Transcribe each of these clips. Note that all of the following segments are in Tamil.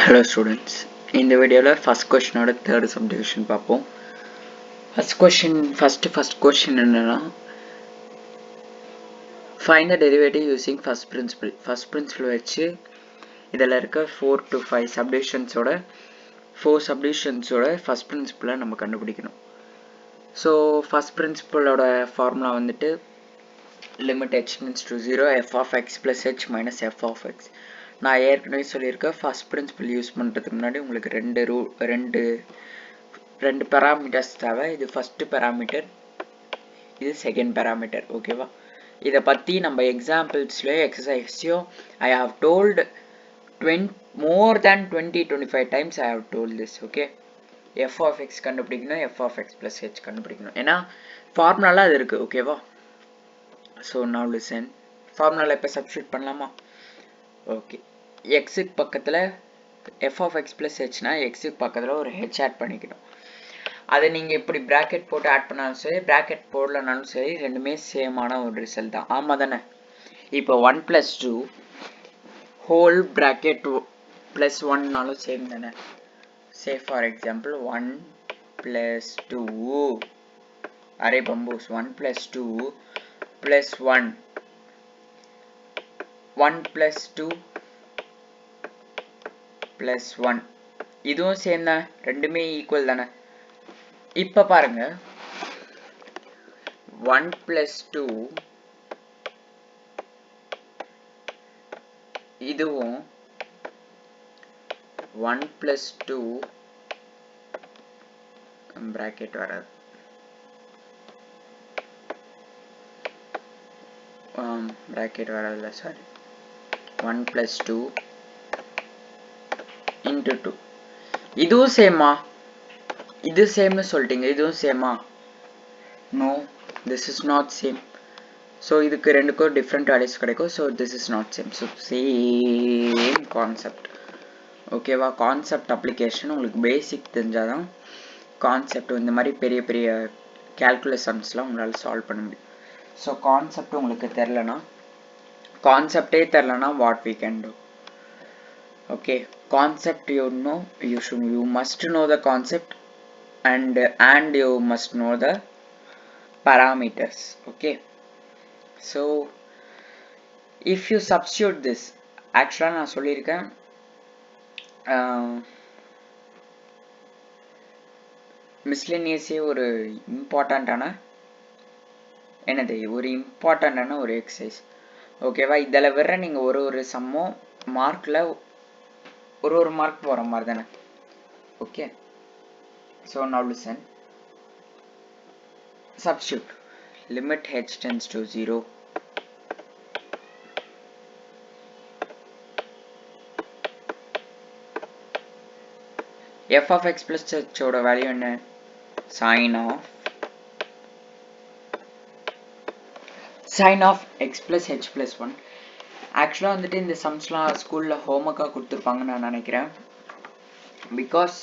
Hello students, இந்த வீடியோல first question ஓட third subdivision பார்ப்போம். first question என்னன்னா find the derivative using first principle வச்சு இதில் இருக்க 4 to 5 subdivisions ஓட 4 subdivisions ஓட first principle நம்ம கண்டுபிடிக்கணும். So first principle ஓட formula வந்துட்டு limit h tends to 0 f of x plus h minus f of x. நான் ஏற்கனவே சொல்லியிருக்கேன் ஃபர்ஸ்ட் பிரின்சிபல் யூஸ் பண்ணுறதுக்கு முன்னாடி உங்களுக்கு ரெண்டு பேராமீட்டர்ஸ் தேவை. இது ஃபர்ஸ்ட் பேராமீட்டர், இது செகண்ட் பேராமீட்டர். ஓகேவா? இதை பற்றி நம்ம எக்ஸாம்பிள்ஸ்லேயோ எக்ஸசைஸ்லையோ I have told more than 20-25 times I have told this. Okay, F of X கண்டுபிடிக்கணும், F of X plus H கண்டுபிடிக்கணும். ஏன்னா ஃபார்முலாலாம் அது இருக்குது. ஓகேவா? ஸோ நவ் லிசன், ஃபார்முலாவில் இப்போ சப்ஸ்டியூட் பண்ணலாமா? ஓகே, எக்ஸுக்கு பக்கத்தில் எஃப் ஆஃப் எக்ஸ் ப்ளஸ் ஹெச்னா எக்ஸுக்கு பக்கத்தில் ஒரு ஹெச் ஆட் பண்ணிக்கணும். அதை நீங்கள் இப்படி ப்ராக்கெட் போட்டு ஆட் பண்ணாலும் சரி, ப்ராக்கெட் போடலனாலும் சரி, ரெண்டுமே சேமான ஒரு ரிசல்ட் தான். ஆமாம் தானே? இப்போ 1 + 2 ஹோல் ப்ராக்கெட் ப்ளஸ் 1நாலும் சேம் தானே? சே ஃபார் எக்ஸாம்பிள் 1 + 2 அரே பம்பூஸ் 1 + 2 + 1 1 + 2 + 1 இதுவும் சேம் தானே? ரெண்டுமே ஈக்குவல் தானே? இப்போ பாருங்க, 1 + 2 இதுவும் 1 + 2 பிராக்கெட் வராது, பிராக்கெட் வராதுல்ல, சாரி, 1 + 2 × 2 இதுவும் சேமா? இது சேம்னு சொல்லிட்டீங்க, இதுவும் சேமா? No, this is not same. So இதுக்கு ரெண்டுக்கும் டிஃப்ரெண்ட் வேல்யூஸ் கிடைக்கும். So this is not same. So same concept. ஓகேவா? கான்செப்ட் அப்ளிகேஷன் உங்களுக்கு பேசிக் தெரிஞ்சால் தான் கான்செப்ட் இந்த மாதிரி பெரிய பெரிய கேல்குலேஷன்ஸ்லாம் உங்களால் சால்வ் பண்ண முடியும். ஸோ கான்செப்ட் உங்களுக்கு தெரிலனா, கான்செப்டே தெரிலனா what we can do? Okay, concept you must know the concept and you must know the parameters. Okay, so if you substitute this, actually நான் சொல்லியிருக்கேன் மிஸ்லினியஸே ஒரு இம்பார்ட்டண்ட்டான ஒரு எக்ஸசைஸ். ஓகேவா? இதில் வர்ற நீங்கள் ஒரு சம்மோ மார்க்கில் ஒரு மார்க் போகிற மாதிரி தானே? Okay, so now listen, substitute limit h tends to 0 f of x plus h ஓட வேல்யூ என்ன? sin of x plus h plus 1. ஆக்சுவலாக வந்துட்டு இந்த சம்ஸ்லாம் ஸ்கூலில் ஹோம்ஒர்க்காக கொடுத்துருப்பாங்கன்னு நான் நினைக்கிறேன். பிகாஸ்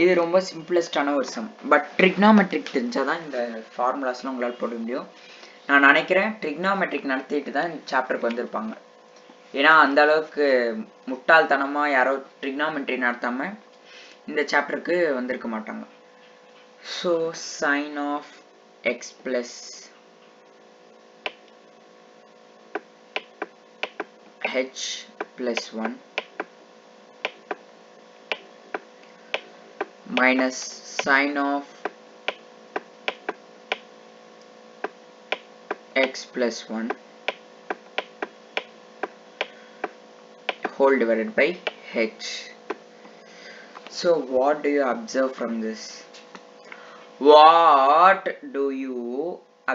இது ரொம்ப சிம்பிளஸ்டான ஒரு சம். பட் ட்ரிக்னாமெட்ரிக் தெரிஞ்சால் தான் இந்த ஃபார்முலாஸ்லாம் உங்களால் போட முடியும். நான் நினைக்கிறேன் ட்ரிக்னாமெட்ரிக் நடத்திட்டு தான் இந்த சாப்டருக்கு வந்திருப்பாங்க. ஏன்னா அந்த அளவுக்கு முட்டாள்தனமாக யாரோ ட்ரிக்னாமெட்ரி நடத்தாமல் இந்த சாப்டருக்கு வந்திருக்க மாட்டாங்க. So sin of x plus h plus 1 minus sin of x plus 1 whole divided by h. So what do you observe from this? What do you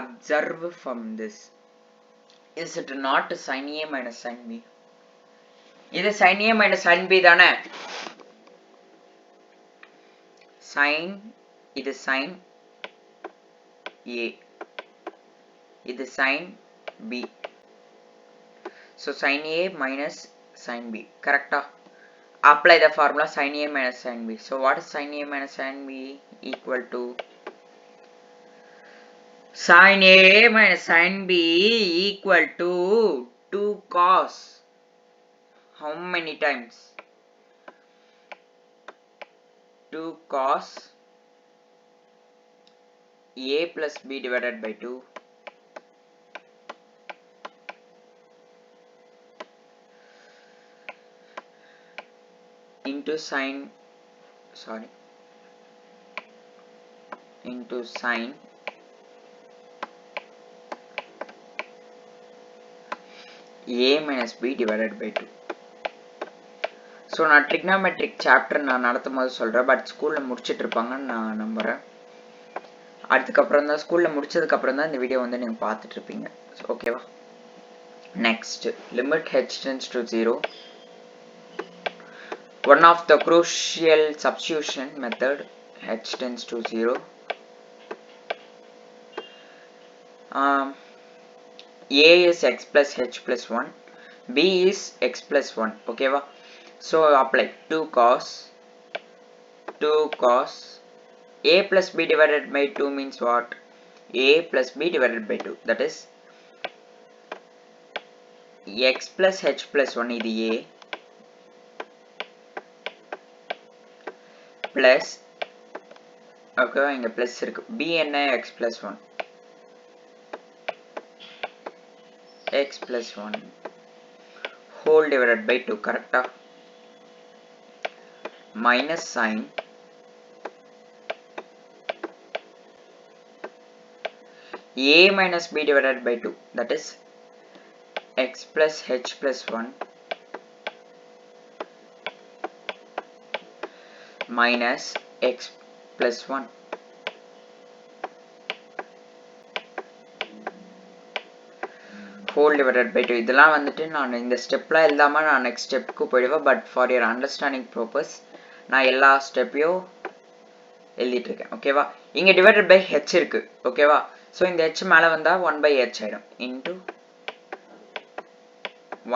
observe from this? Is it not sin a minus sin b? இது sin a minus sin b தானே? sin, இது sin a, இது sin b. So sin a minus sin b, correcta? Apply the formula sin a minus sin b. So what is sin a minus sin b? Equal to sin a minus sin b equal to 2 cos how many times? 2 cos a plus b divided by 2 into sin a minus b divided by 2. So நான் ட்ரிக்னாமெட்ரிக் சாப்டர் நான் நடத்தும் போது சொல்கிறேன், பட் ஸ்கூலில் முடிச்சுட்டு இருப்பாங்கன்னு நான் நம்புகிறேன். அதுக்கப்புறம் தான் ஸ்கூலில் முடிச்சதுக்கப்புறம் தான் இந்த வீடியோ வந்து நீங்கள் பார்த்துட்டு இருப்பீங்க. ஓகேவா? Next limit h tends to 0. One of the crucial substitution method, h tends to 0. A is x plus h plus 1, b is x plus 1. Okay va? So apply 2 cos a plus b divided by 2 means what? A plus b divided by 2, that is x plus h plus 1 இது a plus, okay இங்க plus இருக்கு, b என்ன x plus 1, x plus 1 whole divided by 2, correct? Minus sin a minus b divided by 2, that is x plus h plus 1 minus x plus 1 whole divided by 2. இதெல்லாம் வந்துட்டு நான் இந்த ஸ்டெப்லாம் இல்லாம நான் நெக்ஸ்ட் ஸ்டெப்க்கு போயிடுவேன், but for your understanding purpose நான் எல்லா ஸ்டெப்பையும் எழுதிட்டு இருக்கேன். ஓகேவா? இங்க டிவைடட் பை h இருக்கு. ஓகேவா? ஸோ இந்த h மேலே வந்தா 1 by h ஆயிடும், into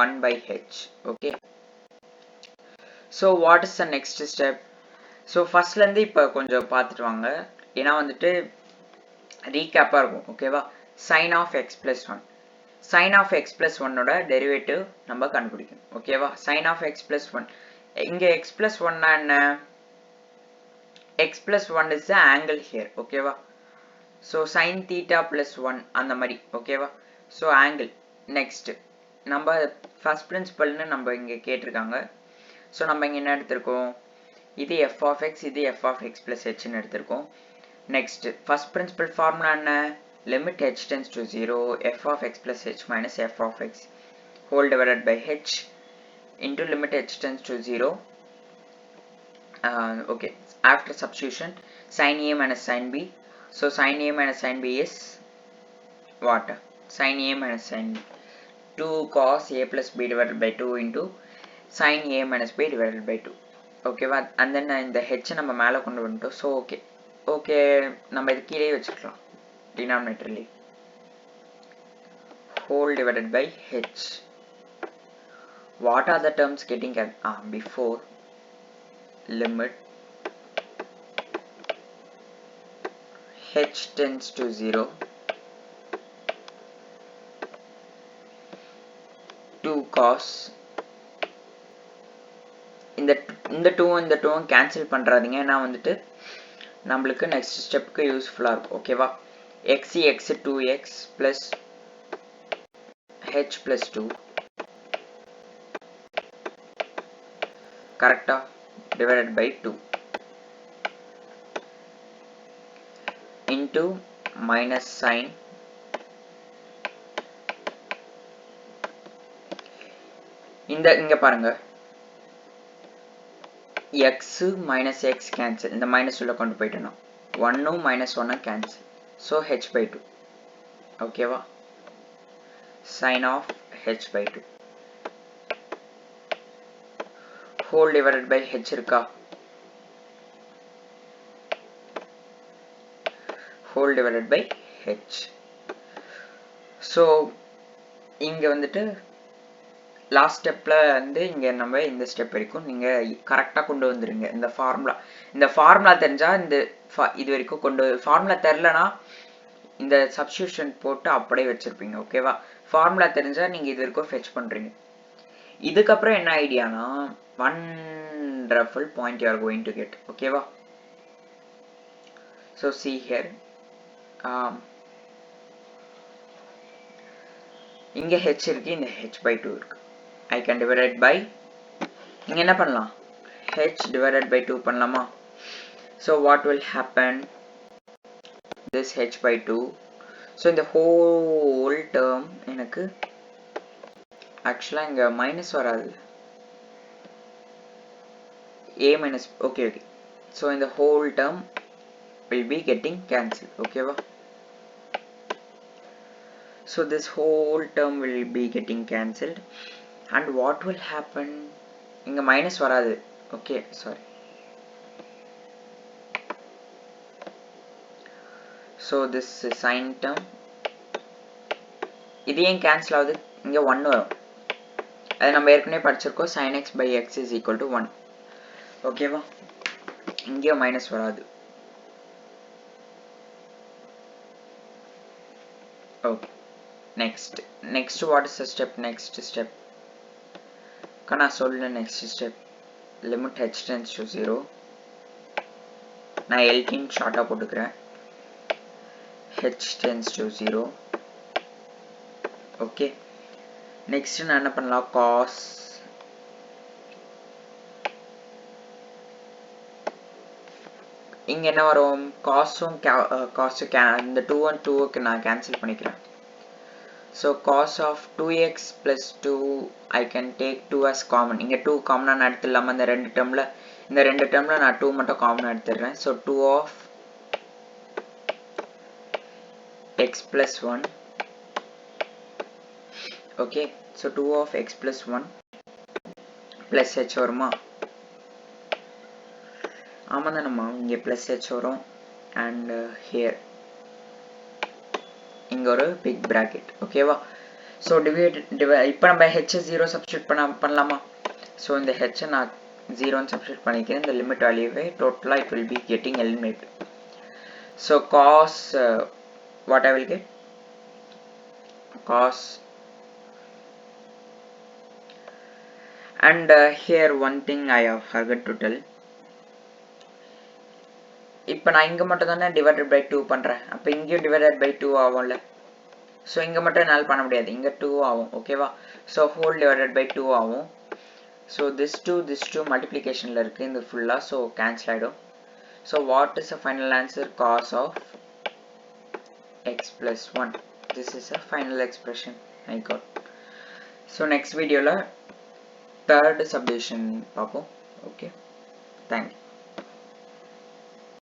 1 by h. Okay, so what is the next step? So ஃபர்ஸ்ட்லேருந்து இப்போ கொஞ்சம் பார்த்துட்டு வாங்க, ஏன்னா வந்துட்டு ரீகேப்பாக இருக்கும். ஓகேவா? Sine of X plus 1, sin of x plus 1 ஓட டெரிவேட்டிவ் நம்ம கண்டுபிடிக்கணும். ஓகேவா? sin of x plus 1, இங்க x plus 1 என்ன? x plus 1 is the angle here. ஓகேவா? so sin theta plus 1 அந்த மாதிரி. ஓகேவா? so angle. நெக்ஸ்ட் நம்ம ஃபர்ஸ்ட் பிரின்சிபல்னு நம்ம இங்க கேட்டிருக்காங்க. ஸோ நம்ம இங்க என்ன எடுத்திருக்கோம்? இது f of x, இது f of x plus h ன்னு எடுத்திருக்கோம். நெக்ஸ்ட் ஃபர்ஸ்ட் பிரின்சிபல் ஃபார்முலா என்ன? limit h tends to 0, f of x plus h minus f of x whole divided by h into limit h tends to 0. Okay, after substitution sin a minus sin b, so sin a minus sin b is what? Sin a minus sin b, 2 cos a plus b divided by 2 into sin a minus b divided by 2. Okay va? And then இந்த h நம்ம மேலே கொண்டு வந்துட்டோம். so okay நம்ம இது கீழே வச்சுக்கலாம் denominatorly, whole divided by h. What are the terms getting before? Limit h tends to 0, 2 cos, இந்த 2 கேன்சல் பண்றாதீங்க, ஏன்னா வந்துட்டு நம்மளுக்கு நெக்ஸ்ட் ஸ்டெப்க்கு யூஸ்ஃபுல்லா இருக்கும். ஓகேவா? x 2x plus h plus 2, correct? Divided by 2 into minus sin இங்க பாருங்க, x minus x cancel, இந்த மைனஸ் உள்ள கொண்டு போயிட்டோம், 1 minus 1 cancel, so h by 2. ஓகேவா? sin of h by 2 whole divided by h இருக்கா? whole divided by h. so இங்க வந்துட்டு லாஸ்ட் ஸ்டெப்ல வந்து இங்க நம்ம இந்த ஸ்டெப் வரைக்கும் நீங்க கரெக்டா கொண்டு வந்துருங்க. இந்த ஃபார்முலா தெரிஞ்சா இது வரைக்கும் கொண்டு, ஃபார்முலா தெரியலனா இந்த சப்ஸ்டிடியூஷன் போட்டு அப்படியே வச்சிருப்பீங்க. ஓகேவா? ஃபார்முலா தெரிஞ்சா நீங்க இது வரைக்கும் ஃபெச் பண்றீங்க. இதுக்கப்புறம் என்ன ஐடியானா, wonderful point you are going to get. ஓகேவா? So see here, இங்க h இருக்கு, இந்த h by 2 இருக்கு. I can divide it by, இங்க என்ன பண்ணலாம், h divided by 2 பண்ணலாமா? So what will happen, this h by 2, so in the whole term எனக்கு actually இங்க minus வராது, a minus, okay, so in the whole term will be getting cancelled, okay va? So this whole term will be getting cancelled, and what will happen, inga minus varadu, okay, sorry, so this sin term இது ஏன் cancel ஆகுது, இங்க 1 வரும், அது நம்ம ஏற்கனவே படிச்சிருக்கோம், sin x by x is equal to 1, ஓகேவா? இங்க மைனஸ் வராது. Okay, next what is the step, next step kana solve, next step limit h tends to 0, நான் LTN ஷார்ட்டா போட்டுக்கிறேன், h tends to 0, okay. next நான் என்ன பண்ணலாம், cos இங்க என்ன வரும், cosம் cos இந்த 2 and 2 க்கு நான் கேன்சல் பண்ணிக்கிறேன். So cos of 2x plus 2 I can take 2 as common, இங்க 2 காமனா நான் எடுத்துடலாமா, இந்த ரெண்டு டேர்ம்ல நான் 2 மட்டும் காமனா எடுத்துடுறேன். So 2 of x plus 1, okay, so 2 of x plus 1 plus h வருமா, ஆமா தானம்மா, இங்க plus h வரும், and here இங்க ஒரு big bracket, ஓகேவா? so divide இப்போ நம்ம h 0 substitute பண்ணலாமா? so இந்த h நான் 0 substitute பண்ணிக்கிறேன், இந்த limit value total it will be getting eliminated. so cos what I will get, cos, and here one thing I have forgot to tell, இப்போ நான் இங்க மட்டும் தானே divided by 2 பண்றேன், அப்ப இங்கேயும் divided by 2 ஆகும்ல, so இங்க மட்டும் என்னால பண்ண முடியாது, இங்க 2 ஆகும், ஓகேவா? so whole divided by 2 ஆகும், so this 2 multiplicationல இருக்கு இந்த ஃபுல்லா, so cancel ஆயிடும். so what is the final answer, cos of x plus 1, this is a final expression I got. so next video la third subdivision பார்ப்போம், okay, thank you.